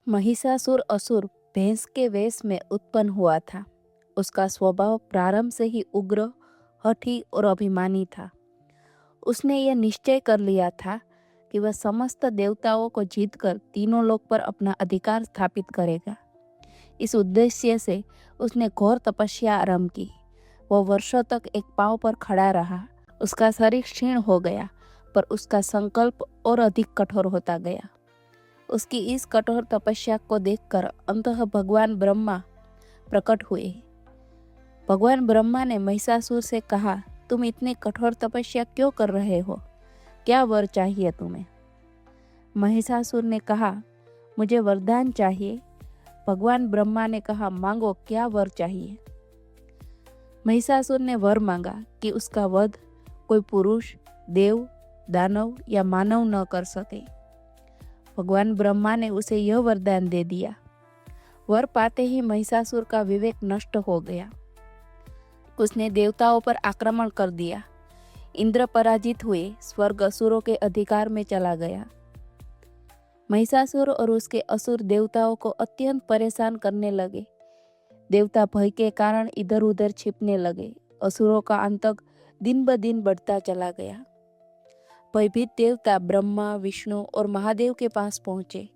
महिषासुर असुर भैंस के वेश में उत्पन्न हुआ था। उसका स्वभाव प्रारंभ से ही उग्र, हठी और अभिमानी था। उसने यह निश्चय कर लिया था कि वह समस्त देवताओं को जीतकर तीनों लोक पर अपना अधिकार स्थापित करेगा। इस उद्देश्य से उसने घोर तपस्या आरंभ की। वह वर्षों तक एक पांव पर खड़ा रहा। उसका शरीर क्षीण हो गया, पर उसका संकल्प और अधिक कठोर होता गया। उसकी इस कठोर तपस्या को देखकर अंततः भगवान ब्रह्मा प्रकट हुए। भगवान ब्रह्मा ने महिषासुर से कहा, तुम इतनी कठोर तपस्या क्यों कर रहे हो? क्या वर चाहिए तुम्हें? महिषासुर ने कहा, मुझे वरदान चाहिए। भगवान ब्रह्मा ने कहा, मांगो, क्या वर चाहिए? महिषासुर ने वर मांगा कि उसका वध कोई पुरुष, देव, दानव या मानव न कर सके। भगवान ब्रह्मा ने उसे यह वरदान दे दिया। वर पाते ही महिषासुर का विवेक नष्ट हो गया। उसने देवताओं पर आक्रमण कर दिया। इंद्र पराजित हुए, स्वर्ग असुरों के अधिकार में चला गया। महिषासुर और उसके असुर देवताओं को अत्यंत परेशान करने लगे। देवता भय के कारण इधर उधर छिपने लगे। असुरों का आतंक दिन ब दिन बढ़ता चला गया। भयभीत देवता ब्रह्मा, विष्णु और महादेव के पास पहुंचे।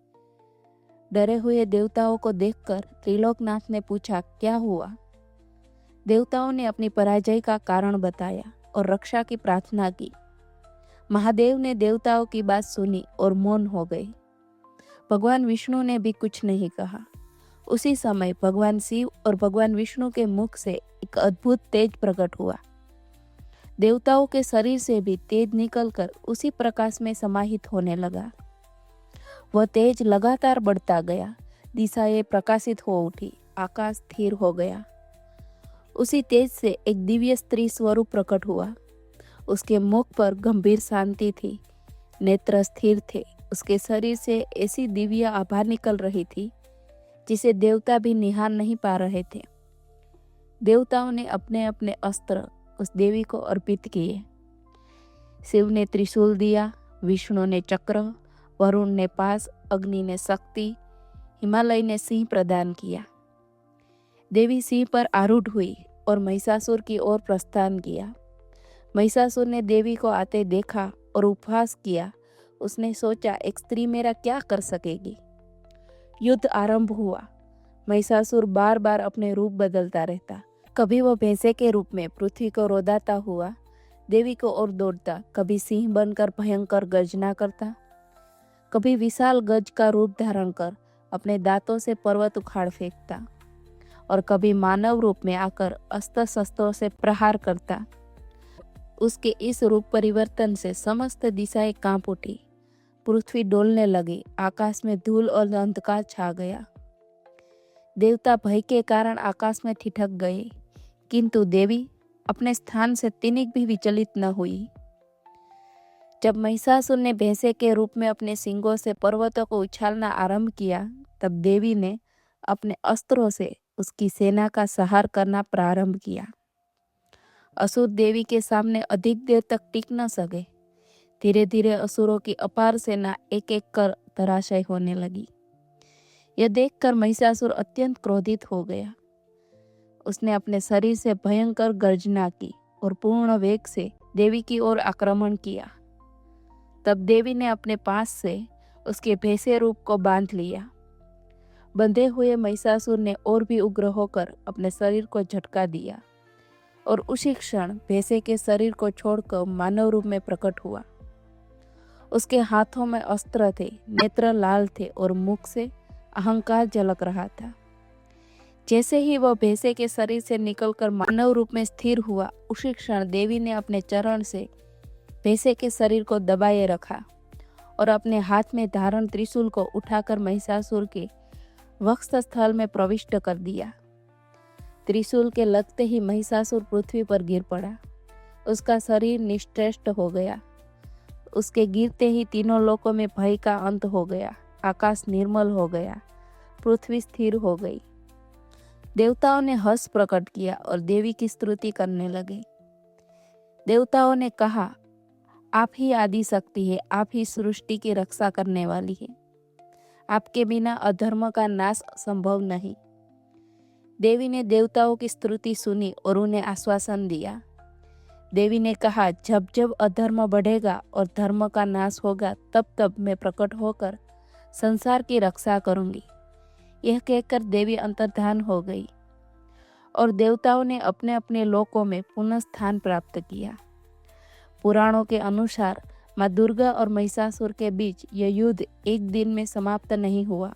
डरे हुए देवताओं को देखकर त्रिलोकनाथ ने पूछा, क्या हुआ? देवताओं ने अपनी पराजय का कारण बताया और रक्षा की प्रार्थना की। महादेव ने देवताओं की बात सुनी और मौन हो गए। भगवान विष्णु ने भी कुछ नहीं कहा। उसी समय भगवान शिव और भगवान विष्णु के मुख से एक अद्भुत तेज प्रकट हुआ। देवताओं के शरीर से भी तेज निकलकर उसी प्रकाश में समाहित होने लगा। वह तेज लगातार बढ़ता गया। दिशाएं प्रकाशित हो उठी। आकाश स्थिर हो गया। उसी तेज से एक दिव्य स्त्री स्वरूप प्रकट हुआ। उसके मुख पर गंभीर शांति थी। नेत्र स्थिर थे। उसके शरीर से ऐसी दिव्य आभा निकल रही थी जिसे देवता भी निहार नहीं पा रहे थे। देवताओं ने अपने अपने अस्त्र उस देवी को अर्पित किए। शिव ने त्रिशूल दिया, विष्णु ने चक्र, वरुण ने पास, अग्नि ने शक्ति, हिमालय ने सिंह प्रदान किया। देवी सिंह पर आरूढ़ हुई और महिषासुर की ओर प्रस्थान किया। महिषासुर ने देवी को आते देखा और उपहास किया। उसने सोचा, एक स्त्री मेरा क्या कर सकेगी? युद्ध आरंभ हुआ। महिषासुर बार बार अपने रूप बदलता रहता। कभी वह भैंसे के रूप में पृथ्वी को रोदाता हुआ देवी को ओर दौड़ता, कभी सिंह बनकर भयंकर गर्जना करता, कभी विशाल गज का रूप धारण कर अपने दांतों से पर्वत उखाड़ फेंकता और कभी मानव रूप में आकर अस्त्र शस्त्रों से प्रहार करता। उसके इस रूप परिवर्तन से समस्त दिशाएं कांप उठी। पृथ्वी डोलने लगी। आकाश में धूल और अंधकार छा गया। देवता भय के कारण आकाश में ठिठक गए, किंतु देवी अपने स्थान से तिनिक भी विचलित न हुई। जब महिषासुर ने भैंसे के रूप में अपने सींगों से पर्वतों को उछालना आरंभ किया, तब देवी ने अपने अस्त्रों से उसकी सेना का संहार करना प्रारंभ किया। असुर देवी के सामने अधिक देर तक टिक न सके। धीरे धीरे असुरों की अपार सेना एक एक कर धराशायी होने लगी। यह देखकर महिषासुर अत्यंत क्रोधित हो गया। उसने अपने शरीर से भयंकर गर्जना की और पूर्ण वेग से देवी की ओर आक्रमण किया। तब देवी ने अपने पास से उसके भैंसे रूप को बांध लिया। बंधे हुए महिषासुर ने और भी उग्र होकर अपने शरीर को झटका दिया और उसी क्षण भैंसे के शरीर को छोड़कर मानव रूप में प्रकट हुआ। उसके हाथों में अस्त्र थे, नेत्र लाल थे और मुख से अहंकार झलक रहा था। जैसे ही वह भैंसे के शरीर से निकलकर मानव रूप में स्थिर हुआ, उसी क्षण देवी ने अपने चरण से भैंसे के शरीर को दबाए रखा और अपने हाथ में धारण त्रिशूल को उठाकर महिषासुर के वक्षस्थल में प्रविष्ट कर दिया। त्रिशूल के लगते ही महिषासुर पृथ्वी पर गिर पड़ा। उसका शरीर निश्चेष्ट हो गया। उसके गिरते ही तीनों लोकों में भय का अंत हो गया। आकाश निर्मल हो गया। पृथ्वी स्थिर हो गई। देवताओं ने हर्ष प्रकट किया और देवी की स्तुति करने लगे। देवताओं ने कहा, आप ही आदि शक्ति है, आप ही सृष्टि की रक्षा करने वाली है। आपके बिना अधर्म का नाश संभव नहीं। देवी ने देवताओं की स्तुति सुनी और उन्हें आश्वासन दिया। देवी ने कहा, जब जब अधर्म बढ़ेगा और धर्म का नाश होगा, तब तब मैं प्रकट होकर संसार की रक्षा करूंगी। यह कहकर देवी अंतर्धान हो गई और देवताओं ने अपने अपने लोकों में पुनः स्थान प्राप्त किया। पुराणों के अनुसार माँ दुर्गा और महिषासुर के बीच यह युद्ध एक दिन में समाप्त नहीं हुआ।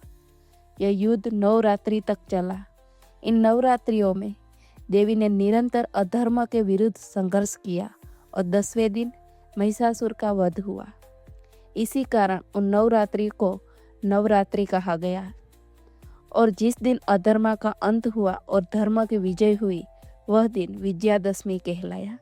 यह युद्ध 9 रात्रि तक चला। इन नवरात्रियों में देवी ने निरंतर अधर्म के विरुद्ध संघर्ष किया और 10वें दिन महिषासुर का वध हुआ। इसी कारण उन नवरात्रि को नवरात्रि कहा गया। और जिस दिन अधर्म का अंत हुआ और धर्म की विजय हुई, वह दिन विजयादशमी कहलाया।